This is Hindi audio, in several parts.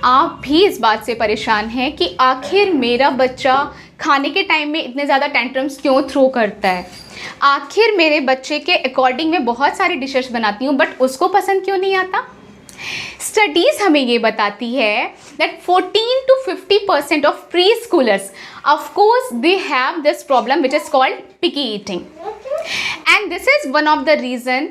आप भी इस बात से परेशान हैं कि आखिर मेरा बच्चा खाने के टाइम में इतने ज़्यादा टेंट्रम्स क्यों थ्रो करता है, आखिर मेरे बच्चे के अकॉर्डिंग मैं बहुत सारी डिशेस बनाती हूँ बट उसको पसंद क्यों नहीं आता। स्टडीज़ हमें ये बताती है that 14 to 50% of preschoolers, of course, they have this problem which is called picky eating, and this is one of the reason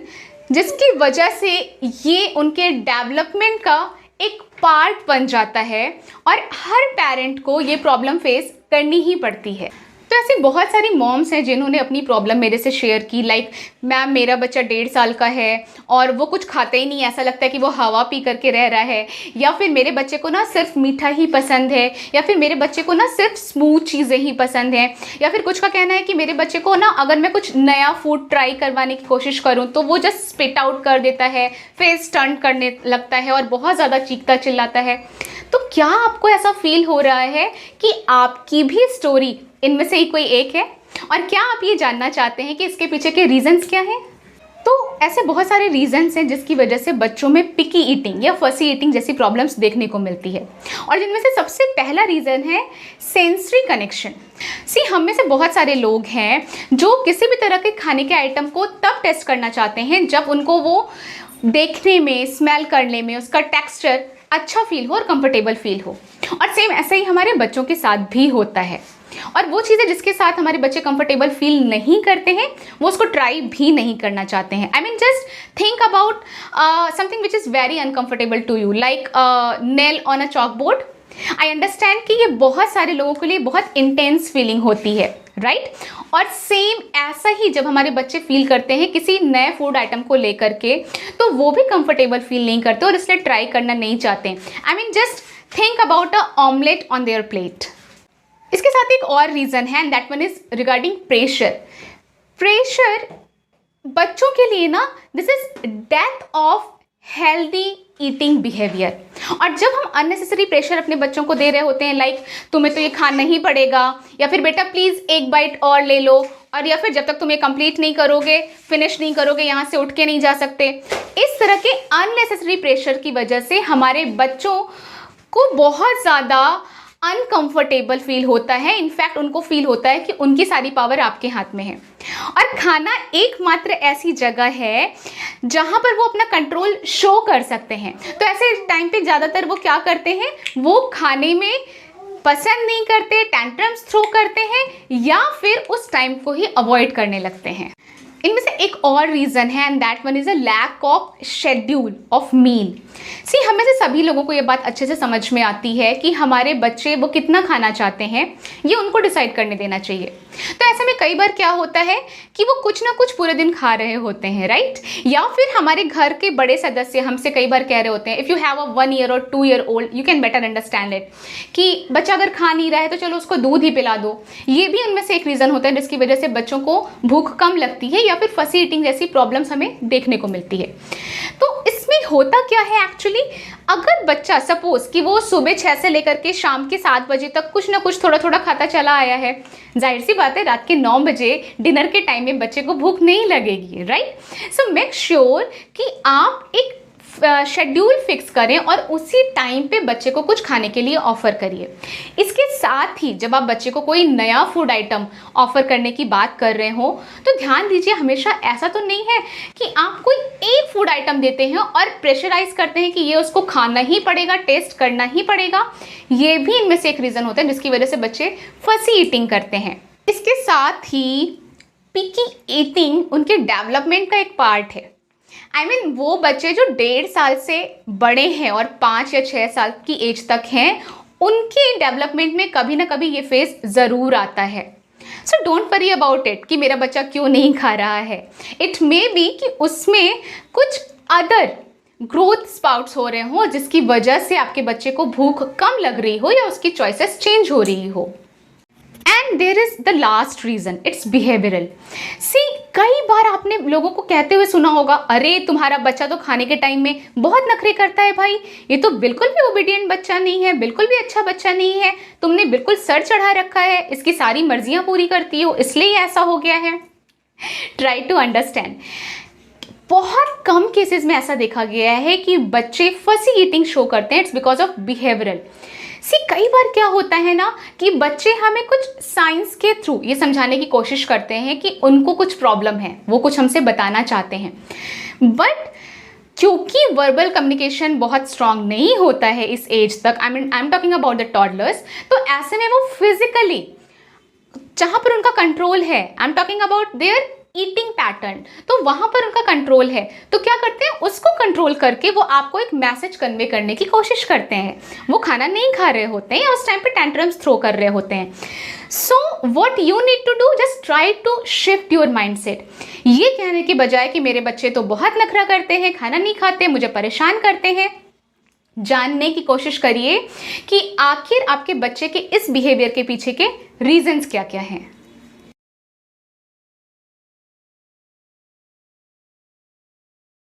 जिसकी वजह से ये उनके डेवलपमेंट का एक पार्ट बन जाता है और हर पेरेंट को ये प्रॉब्लम फेस करनी ही पड़ती है। तो ऐसी बहुत सारी मॉम्स हैं जिन्होंने अपनी प्रॉब्लम मेरे से शेयर की, लाइक मैम मेरा बच्चा 1.5 साल का है और वो कुछ खाता ही नहीं, ऐसा लगता है कि वो हवा पी करके रह रहा है, या फिर मेरे बच्चे को ना सिर्फ मीठा ही पसंद है, या फिर मेरे बच्चे को ना सिर्फ स्मूथ चीज़ें ही पसंद हैं, या फिर कुछ का कहना है कि मेरे बच्चे को ना अगर मैं कुछ नया फूड ट्राई करवाने की कोशिश करूँ तो वो जस्ट स्पिट आउट कर देता है, फेस टर्न करने लगता है और बहुत ज़्यादा चीखता चिल्लाता है। तो क्या आपको ऐसा फील हो रहा है कि आपकी भी स्टोरी इनमें से ही कोई एक है, और क्या आप ये जानना चाहते हैं कि इसके पीछे के रीजंस क्या हैं? तो ऐसे बहुत सारे रीजंस हैं जिसकी वजह से बच्चों में पिकी ईटिंग या फसी ईटिंग जैसी प्रॉब्लम्स देखने को मिलती है, और जिनमें से सबसे पहला रीज़न है सेंसरी कनेक्शन। हम में से बहुत सारे लोग हैं जो किसी भी तरह के खाने के आइटम को तब टेस्ट करना चाहते हैं जब उनको वो देखने में, स्मेल करने में उसका टेक्स्चर अच्छा फील हो और कंफर्टेबल फील हो, और सेम ऐसे ही हमारे बच्चों के साथ भी होता है। और वो चीज़ें जिसके साथ हमारे बच्चे कंफर्टेबल फील नहीं करते हैं वो उसको ट्राई भी नहीं करना चाहते हैं। I mean just think about something which is very uncomfortable to you, like nail on a chalk board. I understand कि ये बहुत सारे लोगों के लिए बहुत इंटेंस फीलिंग होती है, राइट? और सेम ऐसा ही जब हमारे बच्चे फील करते हैं किसी नए फूड आइटम को लेकर के, तो वो भी कंफर्टेबल फील नहीं करते और इसलिए ट्राई करना नहीं चाहते। आई mean just think about a omelette on their plate. इसके साथ एक और रीज़न है, and that one is regarding pressure. Pressure बच्चों के लिए ना this is death of healthy eating behaviour. और जब हम अननेसेसरी प्रेशर अपने बच्चों को दे रहे होते हैं, लाइक तुम्हें तो ये खाना ही पड़ेगा, या फिर बेटा प्लीज़ एक बाइट और ले लो, और या फिर जब तक तुम ये कंप्लीट नहीं करोगे, फिनिश नहीं करोगे, यहाँ से उठ के नहीं जा सकते, इस तरह के अननेसेसरी प्रेशर की वजह से हमारे बच्चों को बहुत ज़्यादा अनकंफर्टेबल फील होता है। इनफैक्ट उनको फील होता है कि उनकी सारी पावर आपके हाथ में है, और खाना एकमात्र ऐसी जगह है जहां पर वो अपना कंट्रोल शो कर सकते हैं। तो ऐसे टाइम पे ज़्यादातर वो क्या करते हैं, वो खाने में पसंद नहीं करते, टेंट्रम्स थ्रो करते हैं, या फिर उस टाइम को ही अवॉइड करने लगते हैं। इनमें से एक और रीज़न है, and that one is a lack of schedule of meal. हमें से सभी लोगों को ये बात अच्छे से समझ में आती है कि हमारे बच्चे वो कितना खाना चाहते हैं ये उनको डिसाइड करने देना चाहिए। तो ऐसे में कई बार क्या होता है कि वो कुछ ना कुछ पूरे दिन खा रहे होते हैं, राइट? या फिर हमारे घर के बड़े सदस्य हमसे कई बार कह रहे होते हैं, if you have a 1 year और 2 year old you can better understand it, कि बच्चा अगर खा नहीं रहा है तो चलो उसको दूध ही पिला दो। ये भी उनमें से एक रीज़न होता है जिसकी वजह से बच्चों को भूख कम लगती है या फिर फसी ईटिंग जैसी प्रॉब्लम्स हमें देखने को मिलती है। तो इसमें होता क्या है एक्चुअली, अगर बच्चा सपोज कि वो सुबह 6 से लेकर के शाम के 7 बजे तक कुछ ना कुछ थोड़ा थोड़ा खाता चला आया है, जाहिर सी बात है रात के 9 बजे डिनर के टाइम में बच्चे को भूख नहीं लगेगी, राइट? सो मेक श्योर कि आप एक शेड्यूल फिक्स करें और उसी टाइम पे बच्चे को कुछ खाने के लिए ऑफ़र करिए। इसके साथ ही जब आप बच्चे को कोई नया फूड आइटम ऑफ़र करने की बात कर रहे हो तो ध्यान दीजिए, हमेशा ऐसा तो नहीं है कि आप कोई एक फूड आइटम देते हैं और प्रेशराइज करते हैं कि ये उसको खाना ही पड़ेगा, टेस्ट करना ही पड़ेगा। ये भी इनमें से एक रीज़न होता है जिसकी वजह से बच्चे फसी ईटिंग करते हैं। इसके साथ ही पिकी ईटिंग उनके डेवलपमेंट का एक पार्ट है। आई मीन वो बच्चे जो 1.5 साल से बड़े हैं और 5 या 6 साल की एज तक हैं, उनके डेवलपमेंट में कभी ना कभी ये फेज ज़रूर आता है। So don't worry about it कि मेरा बच्चा क्यों नहीं खा रहा है। इट मे बी कि उसमें कुछ अदर ग्रोथ स्पाउट्स हो रहे हों जिसकी वजह से आपके बच्चे को भूख कम लग रही हो या उसकी चॉइसेस चेंज हो रही हो। And there is the last reason, it's behavioural. कई बार आपने लोगों को कहते हुए सुना होगा, अरे तुम्हारा बच्चा तो खाने के टाइम में बहुत नखरे करता है भाई, ये तो बिल्कुल भी ओबीडियंट बच्चा नहीं है, बिल्कुल भी अच्छा बच्चा नहीं है, तुमने बिल्कुल सर चढ़ा रखा है, इसकी सारी मर्जियां पूरी करती हो इसलिए ऐसा हो गया है। Try to understand. बहुत कम केसेस में ऐसा देखा गया है कि बच्चे फसी ईटिंग शो करते हैं, इट्स बिकॉज ऑफ बिहेवियरल। कई बार क्या होता है ना कि बच्चे हमें कुछ साइंस के थ्रू ये समझाने की कोशिश करते हैं कि उनको कुछ प्रॉब्लम है, वो कुछ हमसे बताना चाहते हैं, बट क्योंकि वर्बल कम्युनिकेशन बहुत स्ट्रांग नहीं होता है इस एज तक, I am talking about the toddlers, तो ऐसे में वो फिजिकली जहाँ पर उनका कंट्रोल है, I am talking about their eating pattern, तो वहाँ पर उनका कंट्रोल है, तो क्या करते हैं, उसको कंट्रोल करके वो आपको एक मैसेज कन्वे करने की कोशिश करते हैं। वो खाना नहीं खा रहे होते हैं, उस टाइम पे टेंट्रम्स थ्रो कर रहे होते हैं। So what you need to do, just try to shift your mindset. ये कहने के बजाय कि मेरे बच्चे तो बहुत नखरा करते हैं, खाना नहीं खाते, मुझे परेशान करते हैं, जानने की कोशिश करिए कि आखिर आपके बच्चे के इस बिहेवियर के पीछे के रीजंस क्या क्या हैं।